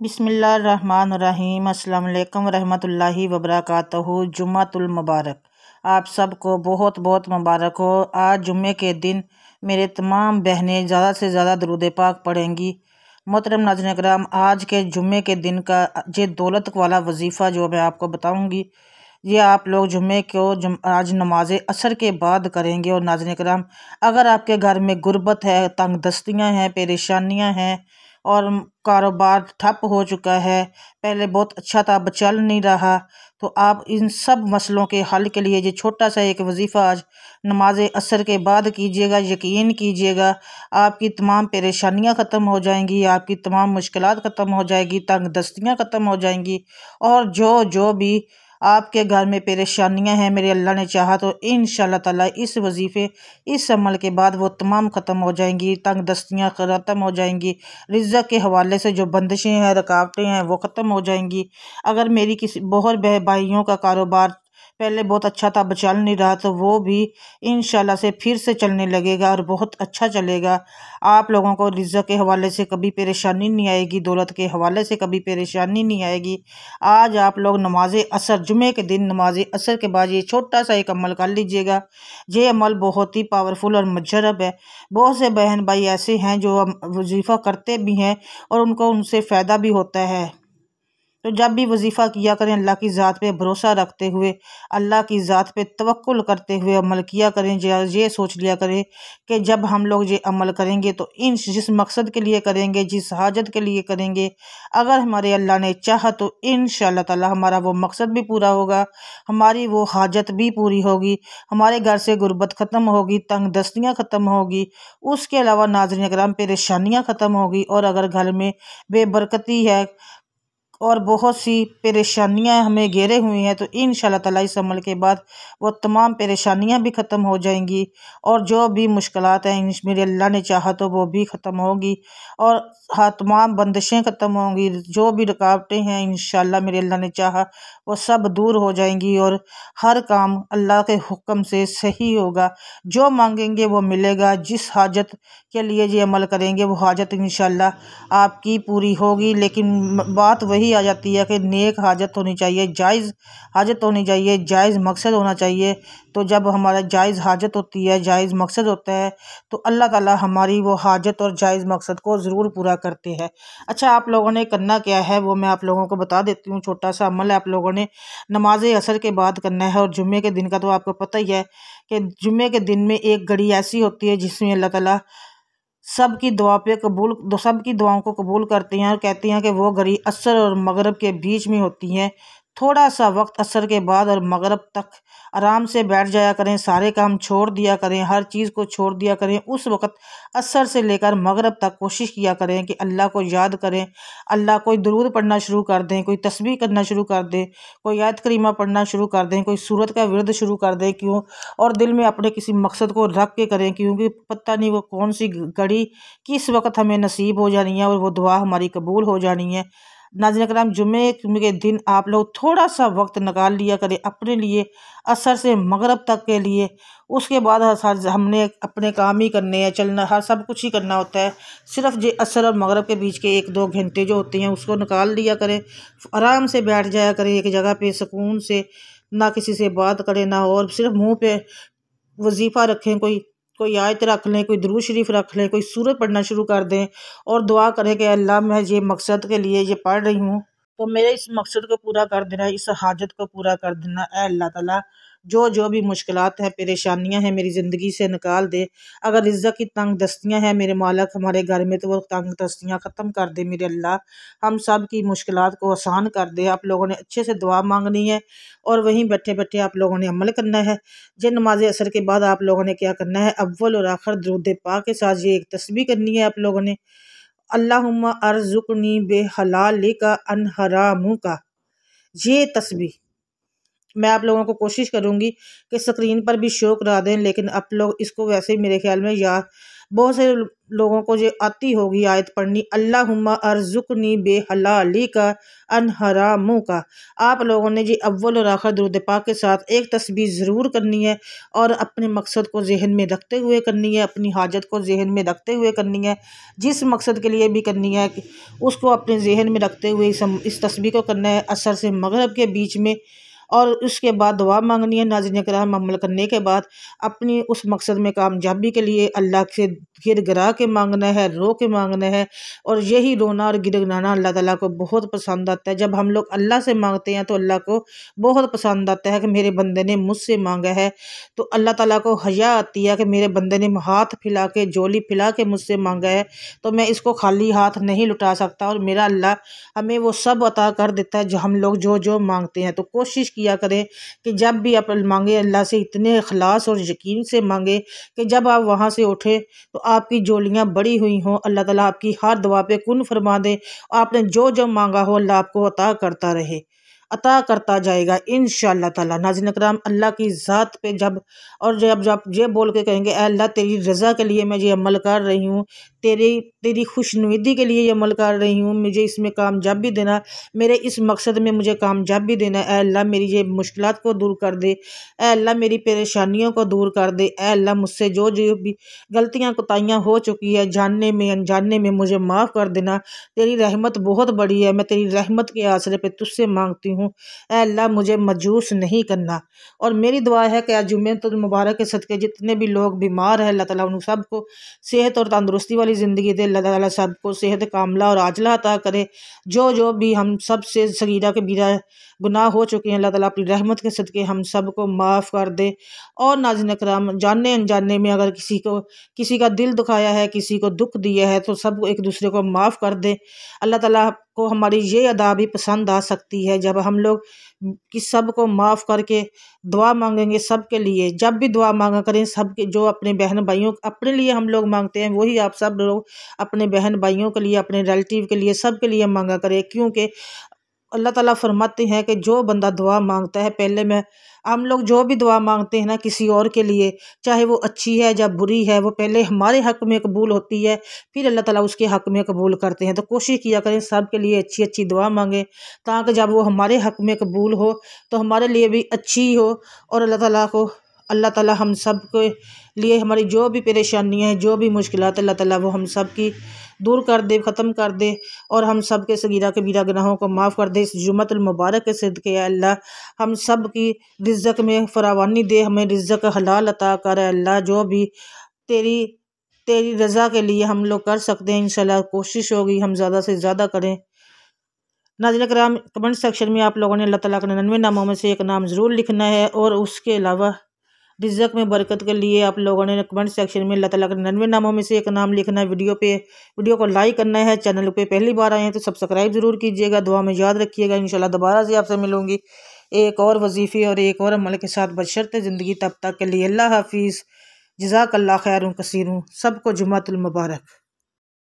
बिस्मिल्लाहिर्रहमानिर्रहीम। अस्सलाम वालेकुम रहमतुल्लाहि वबरकातुहू। जुम्मतुल मुबारक। आप सबको बहुत बहुत मुबारक हो। आज जुम्मे के दिन मेरे तमाम बहनें ज़्यादा से ज़्यादा दुरूद पाक पढ़ेंगी। मोहतरम नाज़रीन कराम, आज के जुम्मे के दिन का ये दौलत वाला वजीफ़ा जो मैं आपको बताऊंगी, ये आप लोग जुम्मे को आज नमाज असर के बाद करेंगे। और नाज़रीन कराम, अगर आपके घर में गुर्बत है, तंग दस्तियाँ हैं, परेशानियाँ हैं और कारोबार ठप हो चुका है, पहले बहुत अच्छा था अब चल नहीं रहा, तो आप इन सब मसलों के हल के लिए ये छोटा सा एक वजीफ़ा आज नमाज असर के बाद कीजिएगा। यकीन कीजिएगा आपकी तमाम परेशानियां ख़त्म हो जाएंगी, आपकी तमाम मुश्किलात ख़त्म हो जाएगी, तंग दस्तियाँ ख़त्म हो जाएंगी। और जो जो भी आपके घर में परेशानियां हैं, मेरे अल्लाह ने चाहा तो इंशाअल्लाह ताला इस वजीफ़े इस अमल के बाद वो तमाम ख़त्म हो जाएंगी, तंग दस्तियाँ ख़त्म हो जाएंगी, रिज़्क़ के हवाले से जो बंदिशें हैं, रुकावटें हैं, वो ख़त्म हो जाएंगी। अगर मेरी किसी बहुत भाइयों का कारोबार पहले बहुत अच्छा था अब चल नहीं रहा, तो वो भी इंशाल्लाह से फिर से चलने लगेगा और बहुत अच्छा चलेगा। आप लोगों को रिज़्क़ के हवाले से कभी परेशानी नहीं आएगी, दौलत के हवाले से कभी परेशानी नहीं आएगी। आज आप लोग नमाज असर जुमे के दिन नमाज असर के बाद ये छोटा सा एक अमल कर लीजिएगा। ये अमल बहुत ही पावरफुल और मुजरब है। बहुत से बहन भाई ऐसे हैं जो वजीफ़ा करते भी हैं और उनको उनसे फ़ायदा भी होता है। तो जब भी वजीफ़ा किया करें अल्लाह की ज़ात पे भरोसा रखते हुए, अल्लाह की ज़ात पे तवक्कुल करते हुए अमल किया करें। ये सोच लिया करें कि जब हम लोग ये अमल करेंगे तो इन जिस मकसद के लिए करेंगे, जिस हाजत के लिए करेंगे, अगर हमारे अल्लाह ने चाहा तो इंशाअल्लाह ताला हमारा वो मकसद भी पूरा होगा, हमारी वो हाजत भी पूरी होगी, हमारे घर से गुर्बत ख़त्म होगी, तंग दस्तियाँ ख़त्म होगी, उसके अलावा नाज़रीन कराम परेशानियाँ ख़त्म होगी। और अगर घर में बेबरकती है और बहुत सी परेशानियां हमें घेरे हुई हैं, तो इंशाअल्लाह ताला इस अमल के बाद वो तमाम परेशानियां भी ख़त्म हो जाएंगी और जो भी मुश्किलात हैं मेरे अल्लाह ने चाहा तो वो भी ख़त्म होगी और हाँ तमाम बंदिशें ख़त्म होंगी। जो भी रुकावटें हैं इंशाअल्लाह मेरे अल्लाह ने चाहा वो सब दूर हो जाएंगी और हर काम अल्लाह के हुक्म से सही होगा। जो मांगेंगे वो मिलेगा। जिस हाजत के लिए ये अमल करेंगे वो हाजत इंशाअल्लाह आपकी पूरी होगी। लेकिन बात वही आ जाती है कि नेक हाजत होनी चाहिए, जायज़ हाजत होनी चाहिए, जायज़ मकसद होना चाहिए। तो जब हमारा जायज़ हाजत होती है, जायज़ मकसद होता है, तो अल्लाह ताला हमारी वो हाजत और जायज़ मकसद को ज़रूर पूरा करते हैं। अच्छा, आप लोगों ने करना क्या है वो मैं आप लोगों को बता देती हूँ। छोटा सा अमल है, आप लोगों ने नमाज असर के बाद करना है। और जुम्मे के दिन का तो आपको पता ही है कि जुम्मे के दिन में एक घड़ी ऐसी होती है जिसमें अल्लाह ताला सबकी दुआ पे कबूल सबकी दुआओं को कबूल करते हैं और कहते हैं कि वो घड़ी असर और मगरब के बीच में होती हैं। थोड़ा सा वक्त असर के बाद और मगरब तक आराम से बैठ जाया करें, सारे काम छोड़ दिया करें, हर चीज़ को छोड़ दिया करें। उस वक्त असर से लेकर मगरब तक कोशिश किया करें कि अल्लाह को याद करें, अल्लाह कोई दुरूद पढ़ना शुरू कर दें, कोई तस्बीह करना शुरू कर दें, कोई आयत करीमा पढ़ना शुरू कर दें, कोई सूरत का विरद शुरू कर दें। क्यों? और दिल में अपने किसी मकसद को रख के करें, क्योंकि पता नहीं वो कौन सी घड़ी किस वक्त हमें नसीब हो जानी है और वो दुआ हमारी कबूल हो जानी है। नाज़रीन कराम, जुम्मे के दिन आप लोग थोड़ा सा वक्त निकाल लिया करें अपने लिए, असर से मगरब तक के लिए। उसके बाद हमने अपने काम ही करने हैं, चलना हर सब कुछ ही करना होता है। सिर्फ जे असर और मगरब के बीच के 1-2 घंटे जो होते हैं उसको निकाल लिया करें, आराम से बैठ जाया करें एक जगह पे सुकून से, ना किसी से बात करें ना, और सिर्फ मुँह पे वजीफ़ा रखें, कोई कोई आयत रख लें, कोई दुरूद शरीफ रख लें, कोई सूरत पढ़ना शुरू कर दें और दुआ करें कि अल्लाह मैं ये मकसद के लिए ये पढ़ रही हूँ, तो मेरे इस मकसद को पूरा कर देना, इस हाजत को पूरा कर देना। ऐ अल्लाह ताला, जो जो भी मुश्किलात हैं परेशानियां हैं मेरी ज़िंदगी से निकाल दे। अगर रिज़्क़ की तंग दस्तियाँ हैं मेरे मालिक हमारे घर में, तो वो तंग दस्तियाँ ख़त्म कर दे मेरे अल्लाह, हम सब की मुश्किलात को आसान कर दे। आप लोगों ने अच्छे से दुआ मांगनी है और वहीं बैठे बैठे आप लोगों ने अमल करना है। जे नमाज असर के बाद आप लोगों ने क्या करना है, अव्वल और आखिर दुरूद पाक के साथ ये एक तस्बीह करनी है आप लोगों ने, अल्लाहुम्मा अर्ज़ुक़नी बिहलालिका अन हरामुका। ये तस्बीह मैं आप लोगों को कोशिश करूँगी कि स्क्रीन पर भी शो करा दें, लेकिन आप लोग इसको वैसे ही मेरे ख्याल में याद बहुत से लोगों को ये आती होगी आयत पढ़नी, अल्लाहुम्मा अर्जुकनी बेहलाली का अन हरामों का। आप लोगों ने जी अव्वल और आखिर दुरूद पाक के साथ एक तस्बीह ज़रूर करनी है और अपने मकसद को जहन में रखते हुए करनी है, अपनी हाजत को जहन में रखते हुए करनी है। जिस मकसद के लिए भी करनी है उसको अपने जहन में रखते हुए इस तस्बीह को करना है असर से मगरिब के बीच में। और उसके बाद दुआ मांगनी है। नाज़रीन किराम, अमल करने के बाद अपनी उस मकसद में कामयाबी के लिए अल्लाह से गिड़गिड़ा के मांगना है, रो के मांगना है। और यही रोना और गिड़गिड़ाना अल्लाह ताला को बहुत पसंद आता है। जब हम लोग अल्लाह से मांगते हैं तो अल्लाह को बहुत पसंद आता है कि मेरे बंदे ने मुझसे मांगा है। तो अल्लाह ताला को हया आती है कि मेरे बंदे ने हाथ फैला के, झोली फैला के मुझसे मांगा है, तो मैं इसको खाली हाथ नहीं लुटा सकता। और मेरा अल्लाह हमें वो सब अता कर देता है जो हम लोग जो जो मांगते हैं। तो कोशिश किया करें कि जब भी आप मांगे अल्लाह से इतने इखलास और यकीन से मांगे कि जब आप वहाँ से उठे तो आपकी झोलियाँ बड़ी हुई हों। अल्लाह ताला आपकी हर दुआ पे कुन फरमा दे। आपने जो जो मांगा हो अल्लाह आपको अता करता रहे, अता करता जाएगा इंशाअल्लाह ताला। नाज़रीन करम, अल्लाह की ज़ात पे जब जब ये बोल के कहेंगे, ऐ अल्लाह तेरी रज़ा के लिए मैं ये अमल कर रही हूँ, तेरी खुशनुदी के लिए ये अमल कर रही हूँ, मुझे इसमें कामयाबी देना, मेरे इस मकसद में मुझे कामयाबी देना। ऐ अल्लाह मेरी ये मुश्किलात को दूर कर दे, ऐ अल्लाह मेरी परेशानियों को दूर कर दे। ऐ अल्लाह मुझसे जो जो भी गलतियाँ कोताहियाँ हो चुकी है जानने में अनजाने में मुझे माफ़ कर देना। तेरी रहमत बहुत बड़ी है, मैं तेरी रहमत के आसरे पे तुझसे मांगती हूँ। ऐ अल्लाह मुझे मायूस नहीं करना। और मेरी दुआ है कि आज जुम्मतुल मुबारक के सदके जितने भी लोग बीमार हैं अल्लाह ताला उन सबको सेहत और तंदुरुस्ती वाली ज़िंदगी दे। अल्लाह ताला सबको सेहत कामला और आजला अता करे। जो भी हम सब से सगीरा कबीरा गुनाह हो चुके हैं अल्लाह ताला अपनी रहमत के सदके हम सबको माफ़ कर दे। और नाज़रीन कराम, जाने अनजाने में अगर किसी का दिल दुखाया है, किसी को दुख दिया है, तो सब एक दूसरे को माफ़ कर दे। अल्लाह ताला को हमारी ये अदा भी पसंद आ सकती है जब हम लोग सब को माफ़ करके दुआ मांगेंगे सब के लिए। जब भी दुआ मांगा करें सब के, जो अपने बहन भाइयों अपने लिए हम लोग मांगते हैं वही आप सब लोग अपने बहन भाइयों के लिए, अपने रिलेटिव के लिए, सब के लिए मांगा करें। क्योंकि अल्लाह ताला फरमाते हैं कि जो बंदा दुआ मांगता है, पहले में हम लोग जो भी दुआ मांगते हैं ना किसी और के लिए, चाहे वो अच्छी है या बुरी है, वो पहले हमारे हक में कबूल होती है, फिर अल्लाह ताला उसके हक में कबूल करते हैं। तो कोशिश किया करें सब के लिए अच्छी अच्छी दुआ मांगे, ताकि जब वो हमारे हक में कबूल हो तो हमारे लिए भी अच्छी हो। और अल्लाह ताला हम सब के लिए हमारी जो भी परेशानियाँ हैं, जो भी मुश्किलात, अल्लाह ताला वो हम सब की दूर कर दे, ख़त्म कर दे। और हम सब के सगीरा कबीरा गुनाहों को माफ़ कर दे। इस जुम्मतुल मुबारक के सदके अल्लाह हम सब की रिज़्क़ में फरावानी दे, हमें रिज़्क़ हलाल अता कर। अल्लाह जो भी तेरी तेरी रज़ा के लिए हम लोग कर सकते हैं इंशाल्लाह कोशिश होगी हम ज़्यादा से ज़्यादा करें। नाज़रीन कराम, कमेंट सेक्शन में आप लोगों ने अल्लाह ताला के 99 नामों में से एक नाम ज़रूर लिखना है। और उसके अलावा रिज़्क़ में बरकत के लिए आप लोगों ने कमेंट सेक्शन में अल्लाह ताला के 99 नामों में से एक नाम लिखना है। वीडियो को लाइक करना है। चैनल पे पहली बार आए हैं तो सब्सक्राइब ज़रूर कीजिएगा। दुआ में याद रखिएगा। इंशाल्लाह दोबारा से आपसे मिलूँगी एक और वजीफ़े और एक और अमल के साथ बशर्ते ज़िंदगी। तब तक के लिए अल्लाह हाफिज़। जज़ाकल्लाह खैरुन कसीरुन। सबको जुम्मतुल मुबारक।